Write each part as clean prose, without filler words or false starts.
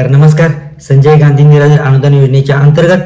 तर नमस्कार. संजय गांधी निराधार अनुदान योजनेच्या अंतर्गत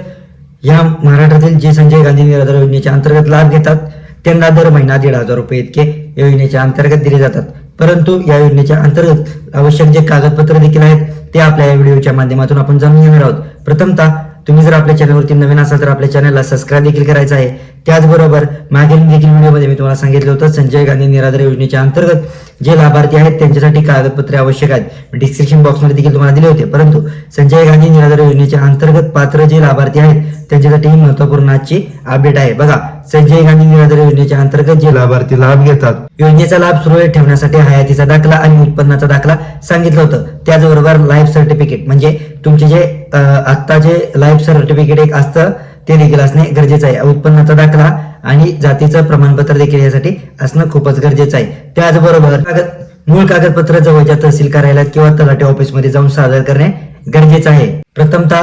या महाराष्ट्रातील जे संजय गांधी निराधार योजनेच्या अंतर्गत लाभ घेतात त्यांना दर महिना 1,500 रुपये इतके या योजनेच्या अंतर्गत दिले जातात. परंतु या योजनेच्या अंतर्गत आवश्यक जे कागदपत्र देखील आहेत ते आपल्या या व्हिडिओच्या माध्यमातून आपण जाणून घेणार आहोत. प्रथमतः तुम्ही जर आपल्या चॅनलवरती नवीन असाल तर आपल्या चॅनलला सबस्क्राईब देखील करायचं आहे. त्याचबरोबर मागील देखील व्हिडिओमध्ये मी तुम्हाला सांगितलं होतं संजय गांधी निराधार योजनेच्या अंतर्गत जे लाभार्थी आहेत त्यांच्यासाठी कागदपत्रे आवश्यक आहेत. डिस्क्रिप्शन बॉक्समध्ये देखील तुम्हाला दिले होते. परंतु संजय गांधी निराधार योजनेच्या अंतर्गत पात्र जे लाभार्थी आहेत त्यांच्यासाठी ही महत्त्वपूर्ण आजची अपडेट आहे. बघा, संजय गांधी निराधार योजनेच्या अंतर्गत जे लाभार्थी लाभ घेतात योजनेचा लाभ सुरळीत ठेवण्यासाठी हयातीचा दाखला आणि उत्पन्नाचा दाखला सांगितलं होतं. त्याचबरोबर लाईफ सर्टिफिकेट म्हणजे तुमचे जे आता जे लाईफ सर्टिफिकेट एक असतं ते देखील असणे गरजेचं आहे. उत्पन्नाचा दाखला आणि जातीचं प्रमाणपत्र देखील यासाठी असणं खूपच गरजेचं आहे. त्याचबरोबर मूळ कागदपत्र जवळच्या तहसील कार्यालयात किंवा तलाठी ऑफिसमध्ये जाऊन सादर करणे गरजेचं आहे. प्रथमतः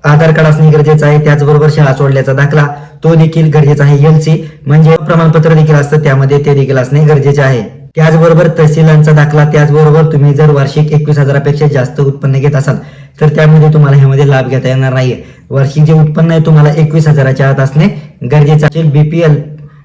आधार कार्ड असणे गरजेचं आहे. त्याचबरोबर शाळा सोडल्याचा दाखला तो देखील गरजेचा आहे. LC म्हणजे प्रमाणपत्र देखील असतं त्यामध्ये ते देखील असणे गरजेचे आहे. त्याचबरोबर तहसीलांचा दाखला. त्याचबरोबर तुम्ही जर वार्षिक 21,000पेक्षा जास्त उत्पन्न घेत असाल तर त्यामध्ये तुम्हाला ह्यामध्ये लाभ घेता येणार नाहीये. वार्षिक जे उत्पन्न आहे तुम्हाला 21,000च्या आत असणे गरजेचे आहे. BPL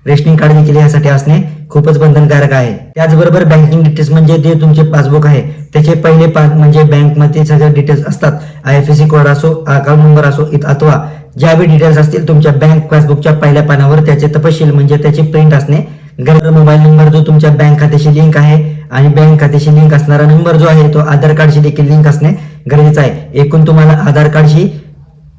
रेशनिंग कार्ड देखील यासाठी असणे खूपच बंधनकारक आहे. त्याचबरोबर बँकिंग डिटेल्स म्हणजे जे तुमचे पासबुक आहे त्याचे पहिले 5 म्हणजे बँकमध्ये सगळे डिटेल्स असतात. IFSC कोड असो, अकाउंट नंबर असो अथवा ज्या बी डिटेल्स असतील तुमच्या बँक पासबुकच्या पहिल्या पानावर त्याचे तपशील म्हणजे त्याची प्रिंट असणे गरजेचं. मोबाईल नंबर जो तुमच्या बँक खात्याशी लिंक आहे आणि बँक खात्याशी लिंक असणारा नंबर जो आहे तो आधार कार्डशी देखील लिंक असणे गरजेचं आहे. एकूण तुम्हाला आधार कार्डशी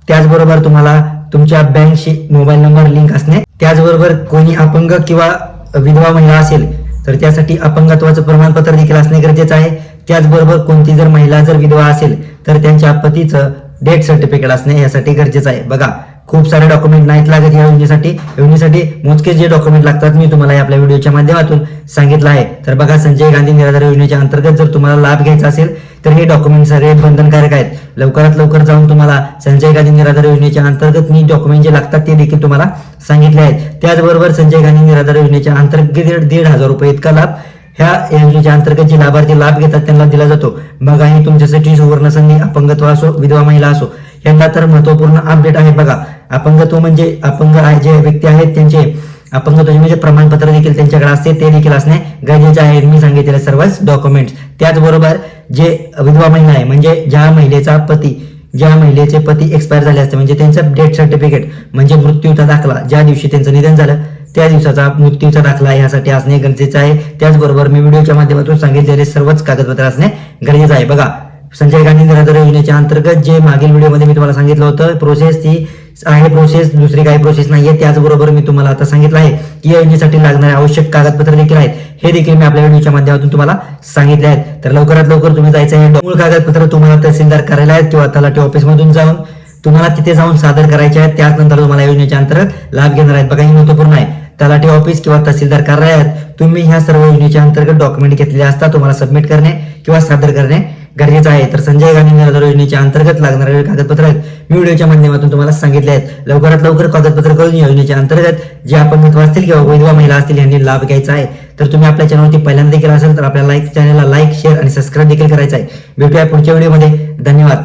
त्याचबरोबर तुम्हाला तुमच्या बँकशी मोबाईल नंबर लिंक असणे. त्याचबरोबर कोणी अपंग किंवा विधवा महिला असेल तर त्यासाठी अपंगत्वाचं प्रमाणपत्र देखील असणे गरजेचं आहे. त्याचबरोबर कोणती जर महिला जर विधवा असेल तर त्यांच्या पतीचं डेथ सर्टिफिकेट असणे यासाठी गरजेचं आहे. बघा, खूप सारे डॉक्युमेंट नाहीत लागत या योजनेसाठी मोजके जे डॉक्युमेंट लागतात मी तुम्हाला आपल्या व्हिडिओच्या माध्यमातून सांगितलं आहे. तर बघा, संजय गांधी निराधार योजनेच्या अंतर्गत जर तुम्हाला लाभ घ्यायचा असेल तर हे डॉक्युमेंट सगळे बंधनकारक आहेत. लवकरात लवकर जाऊन तुम्हाला संजय गांधी निराधार योजनेच्या अंतर्गत मी डॉक्युमेंट जे लागतात ते देखील तुम्हाला सांगितले आहेत. त्याचबरोबर संजय गांधी निराधार योजनेच्या अंतर्गत 1,500 रुपये इतका लाभ ह्या योजनेच्या अंतर्गत जे लाभार्थी लाभ घेतात त्यांना दिला जातो. बघा, ही तुमच्यासाठी सुवर्ण संधी. अपंगत्व असो, विधवा महिला असो यांना तर महत्वपूर्ण अपडेट आहे. बघा, अपंगत्व म्हणजे अपंग जे व्यक्ती आहेत त्यांचे अपंगत्व म्हणजे प्रमाणपत्र देखील त्यांच्याकडे असते ते देखील असणे गरजेचे आहे. मी सांगितलेले सर्वच डॉक्युमेंट्स. त्याचबरोबर जे विधवा महिला आहे म्हणजे ज्या महिलेचे पती एक्सपायर झाले असते म्हणजे त्यांचं डेथ सर्टिफिकेट म्हणजे मृत्यूचा दाखला, ज्या दिवशी त्यांचं निधन झालं त्या दिवसाचा मृत्यूचा दाखला यासाठी असणे गरजेचं आहे. त्याचबरोबर मी व्हिडिओच्या माध्यमातून सांगितलेले सर्वच कागदपत्र असणे गरजेचं आहे. बघा, संजय गांधी निराधार योजनेच्या अंतर्गत जे मागील व्हिडिओमध्ये मी तुम्हाला सांगितलं होतं प्रोसेस ती आहे, दुसरी काही प्रोसेस नाहीये. त्याचबरोबर मी तुम्हाला आता सांगितलं आहे की या योजनेसाठी लागणारे आवश्यक कागदपत्र देखील आहेत हे देखील मी आपल्या व्हिडिओच्या माध्यमातून तुम्हाला सांगितले आहेत. तर लवकरात लवकर तुम्ही जायचं आहे. मूळ कागदपत्र तुम्हाला तहसीलदार कार्यालयात किंवा तलाठी ऑफिसमधून जाऊन तुम्हाला तिथे जाऊन सादर करायचे आहेत. त्यानंतर तुम्हाला योजनेच्या अंतर्गत लाभ घेणार आहेत. बघा, ही महत्वपूर्ण आहे. तलाठी ऑफिस किंवा तहसीलदार कार्यालयात तुम्ही ह्या सर्व योजनेच्या अंतर्गत डॉक्युमेंट घेतलेले असतात. तुम्हाला सबमिट करणे किंवा सादर करणे गरजेचं आहे. तर संजय गांधी निराधार योजनेच्या अंतर्गत लागणारे कागदपत्र आहेत मी व्हिडिओच्या माध्यमातून तुम्हाला सांगितले आहेत. लवकरात लवकर कागदपत्र करून योजनेच्या अंतर्गत जे अपंगत्व असतील किंवा विधवा महिला असतील यांनी लाभ घ्यायचा आहे. तर तुम्ही आपल्या चॅनलवरती पहिल्यांदा देखील असेल तर आपल्या चॅनलला लाईक, शेअर आणि सबस्क्राईब देखील करायचं आहे. भेटूया पुढच्या व्हिडिओमध्ये. धन्यवाद.